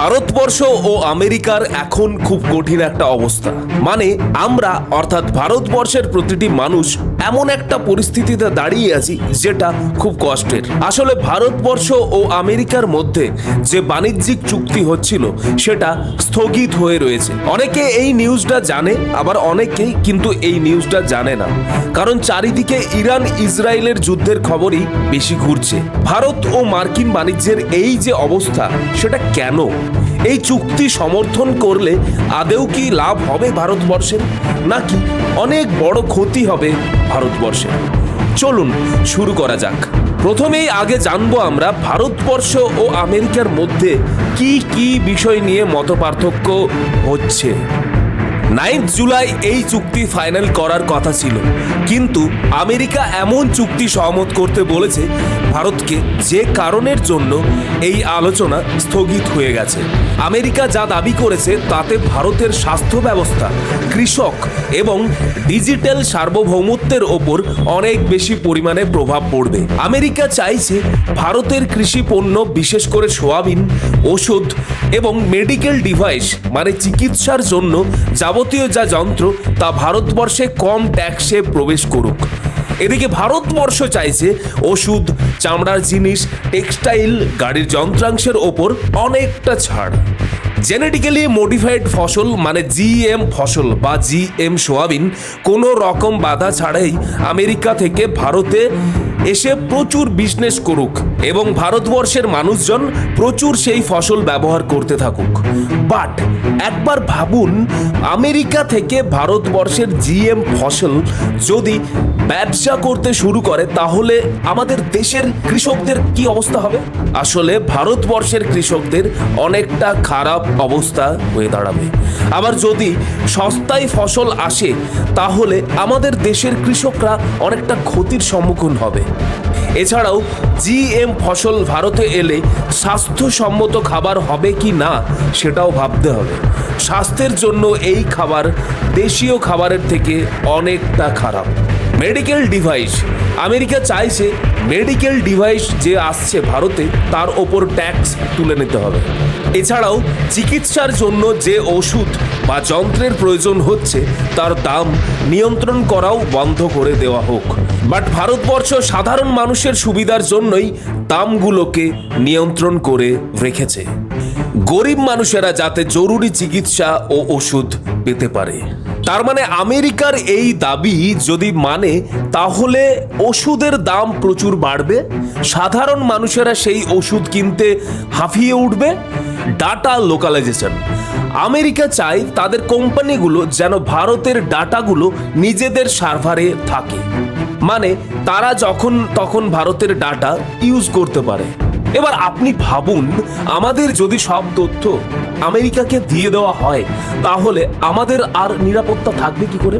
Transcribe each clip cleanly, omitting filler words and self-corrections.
ভারতবর্ষ ও আমেরিকার এখন খুব কঠিন একটা অবস্থা। মানে আমরা অর্থাৎ ভারতবর্ষের প্রতিটি মানুষ এমন একটা পরিস্থিতিতে দাঁড়িয়ে আছি যেটা খুব কষ্টের। আসলে ভারতবর্ষ ও আমেরিকার মধ্যে যে বাণিজ্যিক চুক্তি হচ্ছিল সেটা স্থগিত হয়ে রয়েছে। অনেকে এই নিউজটা জানে, আবার অনেকেই কিন্তু এই নিউজটা জানে না, কারণ চারিদিকে ইরান ইসরায়েলের যুদ্ধের খবরই বেশি ঘুরছে। ভারত ও মার্কিন বাণিজ্যের এই যে অবস্থা, সেটা কেন? এই চুক্তি সমর্থন করলে আদেও কি লাভ হবে ভারতবর্ষের, নাকি অনেক বড় ক্ষতি হবে ভারতবর্ষের? চলুন শুরু করা যাক। প্রথমেই আগে জানবো আমরা ভারতবর্ষ ও আমেরিকার মধ্যে কি কি বিষয় নিয়ে মতপার্থক্য হচ্ছে। 9 জুলাই এই চুক্তি ফাইনাল করার কথা ছিল, কিন্তু আমেরিকা এমন চুক্তি সহমত করতে বলেছে ভারতকে, যে কারণের জন্য এই আলোচনা স্থগিত হয়ে গেছে। আমেরিকা যা দাবি করেছে তাতে ভারতের স্বাস্থ্য ব্যবস্থা, কৃষক এবং ডিজিটাল সার্বভৌমত্বের ওপর অনেক বেশি পরিমাণে প্রভাব পড়বে। আমেরিকা চাইছে ভারতের কৃষি পণ্য, বিশেষ করে সোয়াবিন, ওষুধ এবং মেডিকেল ডিভাইস মানে চিকিৎসার জন্য যাবতীয় যা যন্ত্র তা ভারতবর্ষে কম ট্যাক্সে প্রবেশ করুক। এদিকে ভারতবর্ষ চাইছে ওষুধ, চামড়ার জিনিস, টেক্সটাইল, গাড়ির যন্ত্রাংশের ওপর অনেকটা ছাড়। জেনেটিক্যালি মডিফাইড ফসল মানে জিএম ফসল বা জিএম সোয়াবিন কোনো রকম বাধা ছাড়াই আমেরিকা থেকে ভারতে এসে প্রচুর বিজনেস করুক এবং ভারতবর্ষের মানুষজন প্রচুর সেই ফসল ব্যবহার করতে থাকুক। বাট একবার ভাবুন, আমেরিকা থেকে ভারতবর্ষের জিএম ফসল যদি ব্যবসা করতে শুরু করে, তাহলে আমাদের দেশের কৃষকদের কি অবস্থা হবে? আসলে ভারতবর্ষের কৃষকদের অনেকটা খারাপ অবস্থা হয়ে দাঁড়াবে। আবার যদি সস্তায় ফসল আসে, তাহলে আমাদের দেশের কৃষকরা অনেকটা ক্ষতির সম্মুখীন হবে। এছাড়াও জিএম ফসল ভারতে এলে স্বাস্থ্যসম্মত খাবার হবে কি না সেটাও ভাবতে হবে। স্বাস্থ্যের জন্য এই খাবার দেশীয় খাবারের থেকে অনেকটা খারাপ। মেডিকেল ডিভাইস, আমেরিকা চাইছে মেডিকেল ডিভাইস যে আসছে ভারতে তার ওপর ট্যাক্স তুলে নিতে হবে। এছাড়াও চিকিৎসার জন্য যে ওষুধ বা যন্ত্রের প্রয়োজন হচ্ছে তার দাম নিয়ন্ত্রণ করাও বন্ধ করে দেওয়া হোক। বাট ভারতবর্ষ সাধারণ মানুষের সুবিধার জন্যই দামগুলোকে নিয়ন্ত্রণ করে রেখেছে, গরিব মানুষেরা যাতে জরুরি চিকিৎসা ও ওষুধ পেতে পারে। তার মানে আমেরিকার এই দাবি যদি মানে, তাহলে ওষুধের দাম প্রচুর বাড়বে, সাধারণ মানুষেরা সেই ওষুধ কিনতে হাঁফিয়ে উঠবে। ডাটা লোকালাইজেশন, আমেরিকা চায় তাদের কোম্পানিগুলো যেন ভারতের ডাটাগুলো নিজেদের সার্ভারে থাকে, মানে তারা যখন তখন ভারতের ডাটা ইউজ করতে পারে। এবার আপনি ভাবুন, আমাদের যদি সব তথ্য আমেরিকাকে দিয়ে দেওয়া হয়, তাহলে আমাদের আর নিরাপত্তা থাকবে কি করে?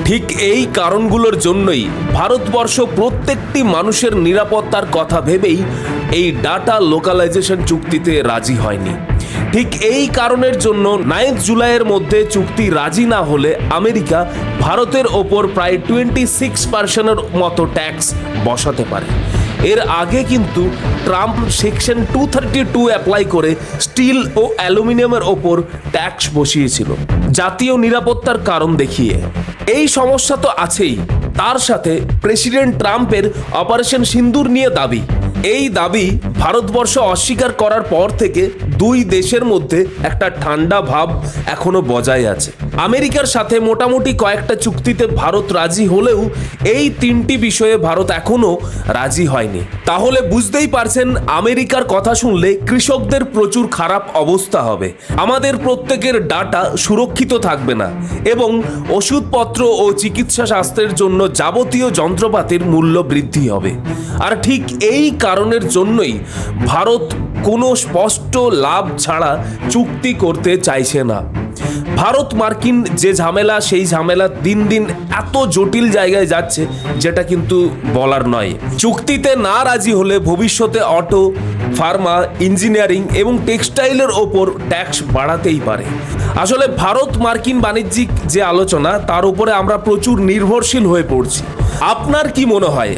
ঠিক এই কারণগুলোর জন্যই ভারতবর্ষ প্রত্যেকটি মানুষের নিরাপত্তার কথা ভেবেই এই ডাটা লোকালাইজেশন চুক্তিতে রাজি হয়নি। ঠিক এই কারণের জন্য 9 জুলাইয়ের মধ্যে চুক্তি রাজি না হলে আমেরিকা ভারতের ওপর প্রায় 26% মতো ট্যাক্স বসাতে পারে। এর আগে কিন্তু ট্রাম্প সেকশন 232 অ্যাপ্লাই করে স্টিল ও অ্যালুমিনিয়ামের ওপর ট্যাক্স বসিয়েছিল জাতীয় নিরাপত্তার কারণ দেখিয়ে। এই সমস্যা তো আছেই, তার সাথে প্রেসিডেন্ট ট্রাম্পের অপারেশন সিন্দুর নিয়ে দাবি। এই দাবি ভারতবর্ষ অস্বীকার করার পর থেকে দুই দেশের মধ্যে একটা ঠান্ডা ভাব এখনো বজায় আছে। আমেরিকার সাথে মোটামুটি কয়েকটা চুক্তিতে ভারত রাজি হলেও এই তিনটি বিষয়ে ভারত এখনো রাজি হয়নি। তাহলে বুঝতেই পারছেন, আমেরিকার কথা শুনলে কৃষকদের প্রচুর খারাপ অবস্থা হবে, আমাদের প্রত্যেকের ডাটা সুরক্ষিত থাকবে না এবং ওষুধপত্র ও চিকিৎসা শাস্ত্রের জন্য যাবতীয় যন্ত্রপাতির মূল্য বৃদ্ধি হবে। আর ঠিক এই কারণের জন্যই ভারত কোনো স্পষ্ট লাভ ছাড়া চুক্তি করতে চাইছে না। ভারত মার্কিন যে ঝামেলা, সেই ঝামেলা দিন দিন এত জটিল জায়গায় যাচ্ছে যেটা কিন্তু বলার নয়। চুক্তিতে না রাজি হলে ভবিষ্যতে অটো, ফার্মা, ইঞ্জিনিয়ারিং এবং টেক্সটাইলের ওপর ট্যাক্স বাড়াতেই পারে। আসলে ভারত মার্কিন বাণিজ্যিক যে আলোচনা, তার উপরে আমরা প্রচুর নির্ভরশীল হয়ে পড়ছি। আপনার কি মনে হয়,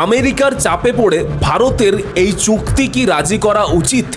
আমেরিকার চাপে পড়ে ভারতের এই চুক্তি কি রাজি করা উচিত?